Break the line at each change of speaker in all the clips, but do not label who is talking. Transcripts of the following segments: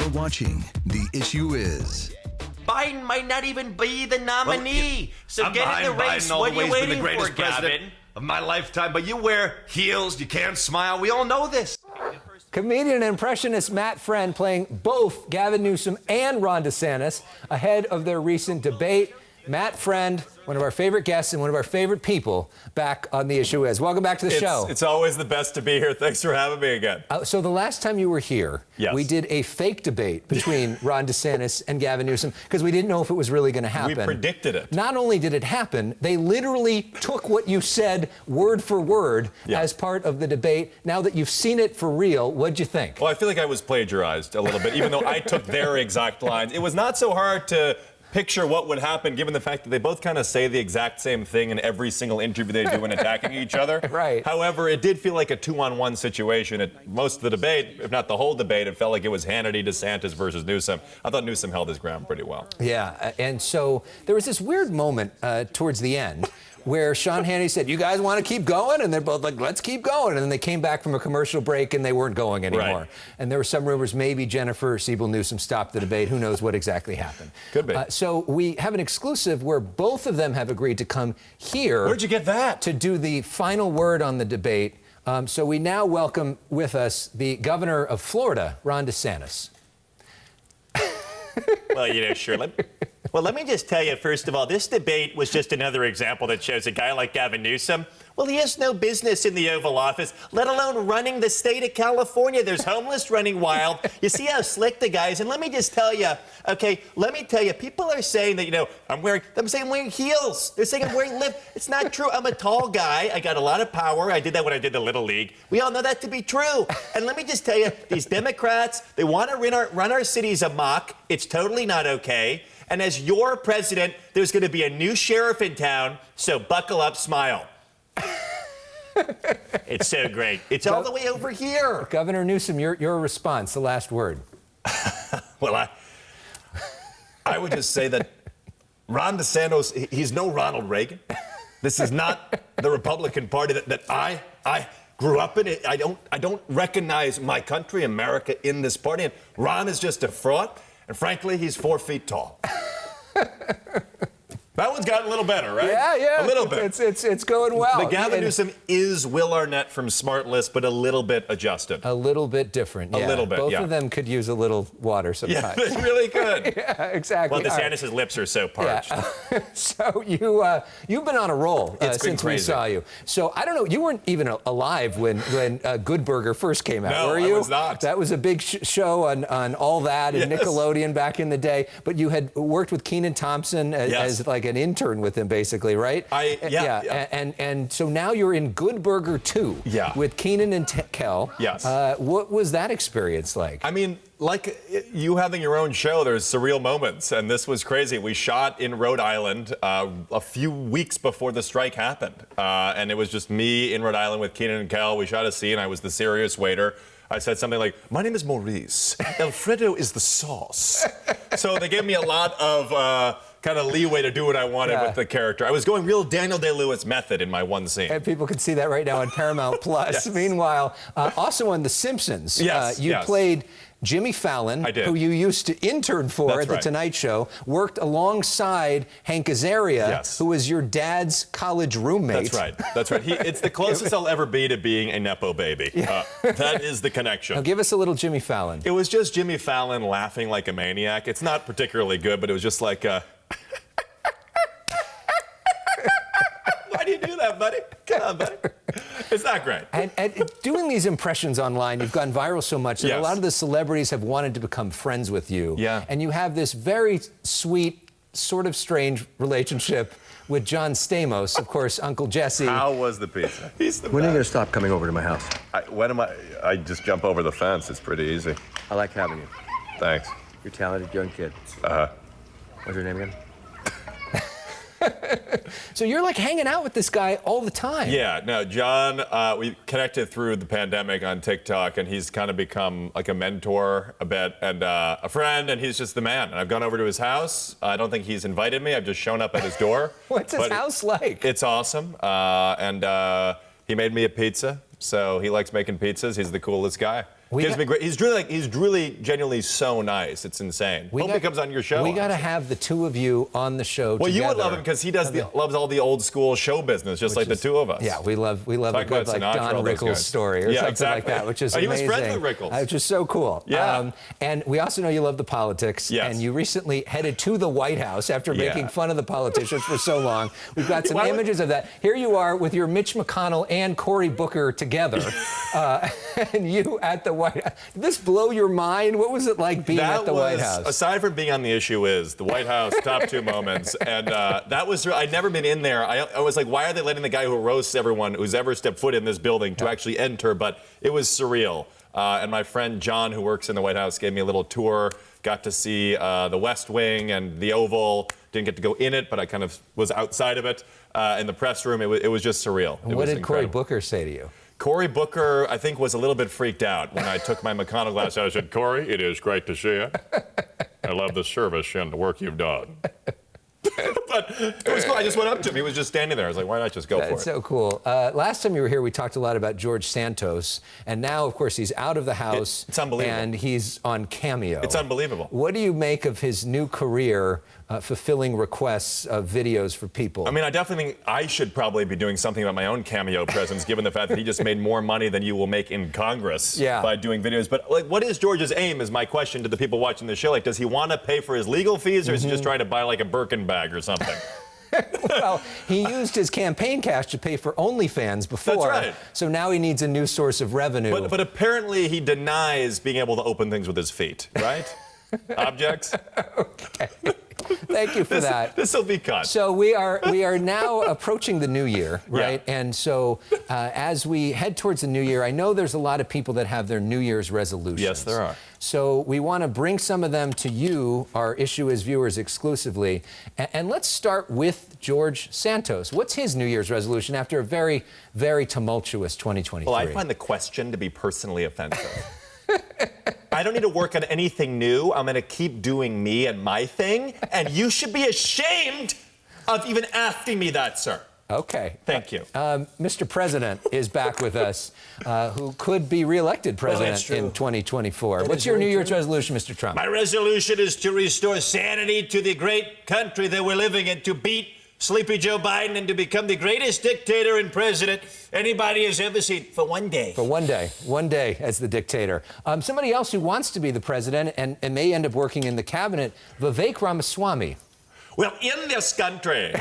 You're watching The Issue Is.
Biden might not even be the nominee. So get in the race. What are you waiting for, Gavin?
Of my lifetime, but you wear heels, you can't smile. We all know this.
Comedian and impressionist Matt Friend playing both Gavin Newsom and Ron DeSantis ahead of their recent debate. Matt Friend, one of our favorite guests and one of our favorite people, back on The Issue Is. Welcome back to the show.
It's always the best to be here. Thanks for having me again.
So the last time you were here,
yes,
we did a fake debate between Ron DeSantis and Gavin Newsom because we didn't know if it was really going to happen.
We predicted it.
Not only did it happen, they literally took what you said word for word as part of the debate. Now that you've seen it for real, what'd you think?
Well, I feel like I was plagiarized a little bit, even though I took their exact lines. It was not so hard to picture what would happen, given the fact that they both kind of say the exact same thing in every single interview they do when attacking each other.
Right.
However, it did feel like a two-on-one situation. At most of the debate, if not the whole debate, it felt like it was Hannity, DeSantis versus Newsom. I thought Newsom held his ground pretty well.
Yeah, and so there was this weird moment towards the end where Sean Hannity said, "You guys want to keep going?" And they're both like, "Let's keep going." And then they came back from a commercial break and they weren't going anymore.
Right.
And there were some rumors maybe Jennifer Siebel Newsom stopped the debate. Who knows what exactly happened?
Could be.
So we have an exclusive where both of them have agreed to come here.
Where'd you get that?
To do the final word on the debate. So we now welcome with us the governor of Florida, Ron DeSantis.
Well, sure. Let me just tell you, first of all, this debate was just another example that shows a guy like Gavin Newsom, well, he has no business in the Oval Office, let alone running the state of California. There's homeless running wild. You see how slick the guy is? And let me just tell you, people are saying that, I'm wearing heels. They're saying I'm wearing lift. It's not true. I'm a tall guy. I got a lot of power. I did that when I did the Little League. We all know that to be true. And let me just tell you, these Democrats, they want to run our cities amok. It's totally not okay. And as your president, there's going to be a new sheriff in town, so buckle up, smile. It's so great. It's all the way over here.
Governor Newsom, your response, the last word.
Well, I would just say that Ron DeSantis, he's no Ronald Reagan. This is not the Republican Party that I grew up in. I don't recognize my country, America, in this party. And Ron is just a fraud. And frankly, he's 4 feet tall. That one's gotten a little better, right?
Yeah.
A little bit.
It's going well.
The Gavin Newsom is Will Arnett from SmartList, but a little bit adjusted.
A little bit different, yeah.
A little bit,
Both of them could use a little water sometimes.
Yeah, they really could.
Yeah, exactly.
Well, DeSantis' lips are so parched.
Yeah. So you've been on a roll since we saw you. So I don't know, you weren't even alive when Good Burger first came out, were you?
No, I was not.
That was a big show on All That and Nickelodeon back in the day. But you had worked with Kenan Thompson as like an intern with him, basically, right? And so now you're in Good Burger 2 with Kenan and Kel.
Yes.
What was that experience like?
I mean, like you having your own show, there's surreal moments, and this was crazy. We shot in Rhode Island a few weeks before the strike happened, and it was just me in Rhode Island with Kenan and Kel. We shot a scene. I was the serious waiter. I said something like, "My name is Maurice. Alfredo is the sauce." So they gave me a lot of kind of leeway to do what I wanted with the character. I was going real Daniel Day-Lewis method in my one scene.
And people can see that right now on Paramount Plus. Meanwhile, also on The Simpsons, you played Jimmy Fallon, who you used to intern for at The Tonight Show, worked alongside Hank Azaria, who was your dad's college roommate.
That's right. It's the closest I'll ever be to being a Nepo baby. That is the connection.
Now give us a little Jimmy Fallon.
It was just Jimmy Fallon laughing like a maniac. It's not particularly good, but it was just like... Why do you do that, buddy? Come on, buddy. It's not great.
And doing these impressions online, you've gone viral so much that a lot of the celebrities have wanted to become friends with you.
Yeah.
And you have this very sweet, sort of strange relationship with John Stamos, of course, Uncle Jesse.
How was the pizza?
When are you going to stop coming over to my house?
I just jump over the fence. It's pretty easy.
I like having you.
Thanks.
You're a talented young kid. What's your name again?
So you're like hanging out with this guy all the time.
Yeah, no, John, we connected through the pandemic on TikTok, and he's kind of become like a mentor a bit and a friend, and he's just the man. And I've gone over to his house. I don't think he's invited me. I've just shown up at his door.
What's his house like?
It's awesome. And he made me a pizza, so he likes making pizzas. He's the coolest guy. Gives me great. He's really genuinely so nice. It's insane. Hope he comes on your show.
We got to have the two of you on the show
Well,
together.
you would love him because he loves all the old school show business, just like the two of us.
Yeah, we love a good
Sinatra,
Don Rickles story or something like that, which is amazing.
He was friends with Rickles.
Which is so cool.
Yeah.
And we also know you love the politics.
Yes.
And you recently headed to the White House after making fun of the politicians for so long. We've got some images of that. Here you are with your Mitch McConnell and Cory Booker together, and you at the White House. Did this blow your mind? What was it like being at the White House?
Aside from being on The Issue Is, the White House top two moments, and that was. I'd never been in there. I was like, why are they letting the guy who roasts everyone who's ever stepped foot in this building to actually enter? But it was surreal. And my friend John, who works in the White House, gave me a little tour. Got to see the West Wing and the Oval. Didn't get to go in it, but I kind of was outside of it in the press room. It was just surreal.
And what did Cory Booker say to you?
Cory Booker, I think, was a little bit freaked out when I took my McConnell glass out. I said, Cory, it is great to see you. I love the service and the work you've done. But it was cool. I just went up to him. He was just standing there. I was like, why not just go for it?
That's so cool. Last time you were here, we talked a lot about George Santos. And now, of course, he's out of the House.
It's unbelievable.
And he's on Cameo.
It's unbelievable.
What do you make of his new career fulfilling requests of videos for people?
I mean, I definitely think I should probably be doing something about my own Cameo presence, given the fact that he just made more money than you will make in Congress by doing videos. But like, what is George's aim is my question to the people watching the show. Like, does he want to pay for his legal fees, or is he just trying to buy like a Birkin bag or something?
Well, he used his campaign cash to pay for OnlyFans before.
That's right.
So now he needs a new source of revenue.
But apparently he denies being able to open things with his feet, right? Objects.
Okay. Thank you for that.
This will be cut.
So we are now approaching the new year, right? Yeah. And so as we head towards the new year, I know there's a lot of people that have their New Year's resolutions.
Yes, there are.
So we want to bring some of them to you, our Issue Is viewers exclusively. And let's start with George Santos. What's his New Year's resolution after a very, very tumultuous 2023?
Well, I find the question to be personally offensive. I don't need to work on anything new. I'm going to keep doing me and my thing. And you should be ashamed of even asking me that, sir.
Okay.
Thank you.
Mr. President is back with us, who could be reelected president in 2024. What's your New Year's resolution, Mr. Trump?
My resolution is to restore sanity to the great country that we're living in, to beat Sleepy Joe Biden and to become the greatest dictator and president anybody has ever seen for one day.
For one day as the dictator. Somebody else who wants to be the president and may end up working in the cabinet, Vivek Ramaswamy.
Well, in this country,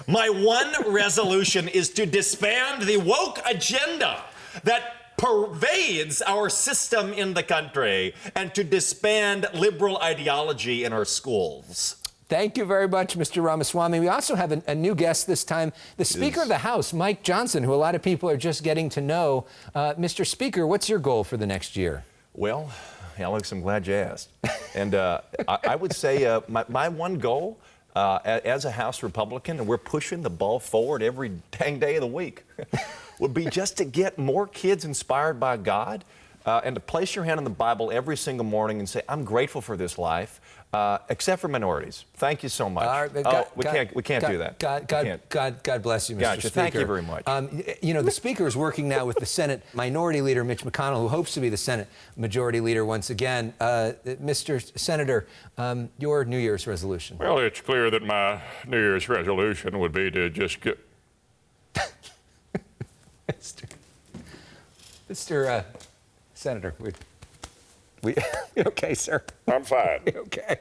my one resolution is to disband the woke agenda that pervades our system in the country and to disband liberal ideology in our schools.
Thank you very much, Mr. Ramaswamy. We also have a new guest this time, the Speaker of the House, Mike Johnson, who a lot of people are just getting to know. Mr. Speaker, what's your goal for the next year?
Well, Alex, I'm glad you asked. And I would say my one goal as a House Republican, and we're pushing the ball forward every dang day of the week, would be just to get more kids inspired by God and to place your hand on the Bible every single morning and say, I'm grateful for this life. Except for minorities. Thank you so much. We can't do that.
God bless you, Mr. Speaker.
Thank you very much.
You know, the Speaker is working now with the Senate Minority Leader, Mitch McConnell, who hopes to be the Senate Majority Leader once again. Mr. Senator, your New Year's resolution.
Well, it's clear that my New Year's resolution would be to just get...
Mr. Senator, we okay, sir?
I'm fine.
Okay.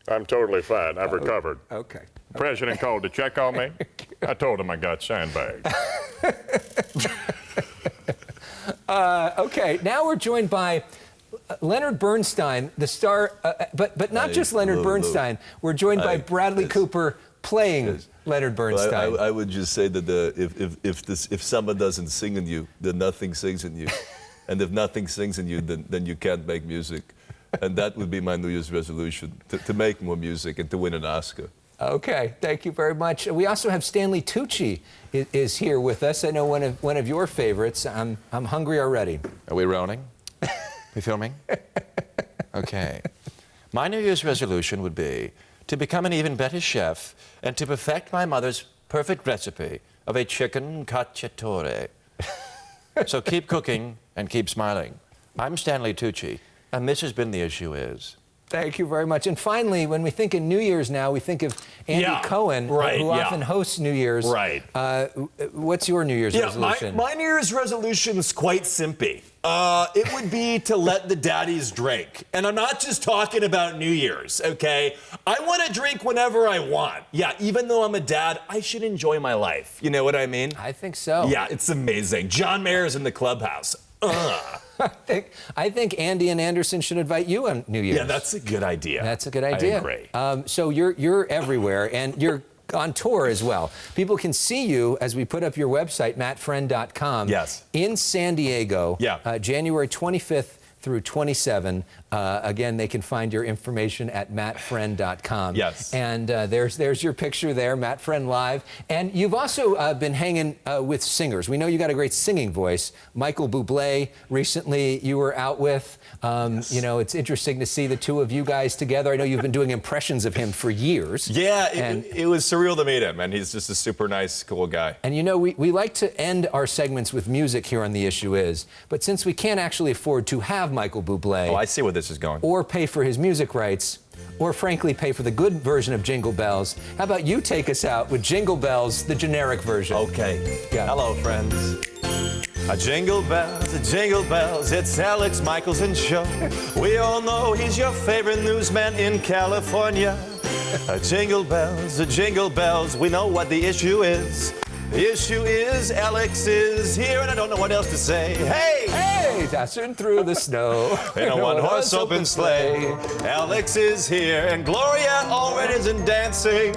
I'm totally fine. I've recovered.
Okay.
The president called to check on me. I told him I got sandbagged.
Okay, now we're joined by Leonard Bernstein, the star, but not just Leonard Bernstein. We're joined by Bradley Cooper playing Leonard Bernstein.
Well, I would just say that if someone doesn't sing in you, then nothing sings in you. And if nothing sings in you, then you can't make music. And that would be my New Year's resolution, to make more music and to win an Oscar.
Okay, thank you very much. We also have Stanley Tucci is here with us. I know one of your favorites. I'm hungry already.
Are we rolling? We filming? Okay. My New Year's resolution would be to become an even better chef and to perfect my mother's perfect recipe of a chicken cacciatore. So keep cooking and keep smiling. I'm Stanley Tucci, and this has been The Issue Is.
Thank you very much. And finally, when we think of New Year's now, we think of Andy Cohen, who often hosts New Year's.
Right.
What's your New Year's resolution?
My New Year's resolution is quite simpy. It would be to let the daddies drink. And I'm not just talking about New Year's, okay? I want to drink whenever I want. Yeah, even though I'm a dad, I should enjoy my life. You know what I mean?
I think so.
Yeah, it's amazing. John Mayer's in the clubhouse.
I think Andy and Anderson should invite you on New Year's.
Yeah, that's a good idea.
That's a good idea.
I agree.
So you're everywhere, and you're on tour as well. People can see you as we put up your website, mattfriend.com.
Yes.
In San Diego.
Yeah.
January 25th through 27. Again, they can find your information at mattfriend.com.
Yes.
And there's your picture there, Matt Friend Live. And you've also been hanging with singers. We know you got a great singing voice. Michael Buble, recently you were out with.
Yes.
You know, it's interesting to see the two of you guys together. I know you've been doing impressions of him for years.
Yeah, it was surreal to meet him, and he's just a super nice, cool guy.
And you know, we like to end our segments with music here on The Issue Is, but since we can't actually afford to have Michael Buble...
Oh, I see where this is going.
...or pay for his music rights, or frankly pay for the good version of Jingle Bells, how about you take us out with Jingle Bells, the generic version?
Okay.
Yeah.
Hello, friends. Jingle bells, it's Elex Michaelson's show. We all know he's your favorite newsman in California. Jingle bells, we know what the issue is. The issue is Elex is here, and I don't know what else to say. Hey!
Hey, dashing through the snow
in a one-horse open sleigh. Elex is here, and Gloria already isn't dancing.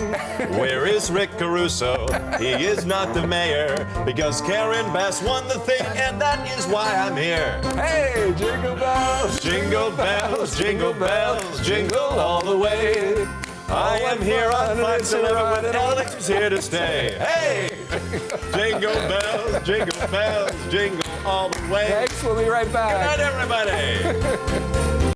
Where is Rick Caruso? He is not the mayor, because Karen Bass won the thing, and that is why I'm here.
Hey, jingle bells,
jingle bells, jingle bells, jingle all the way. I am here on 5-11 with Elex is here to stay. Hey! Jingle bells, jingle all the way.
Thanks, we'll be right back.
Good night, everybody.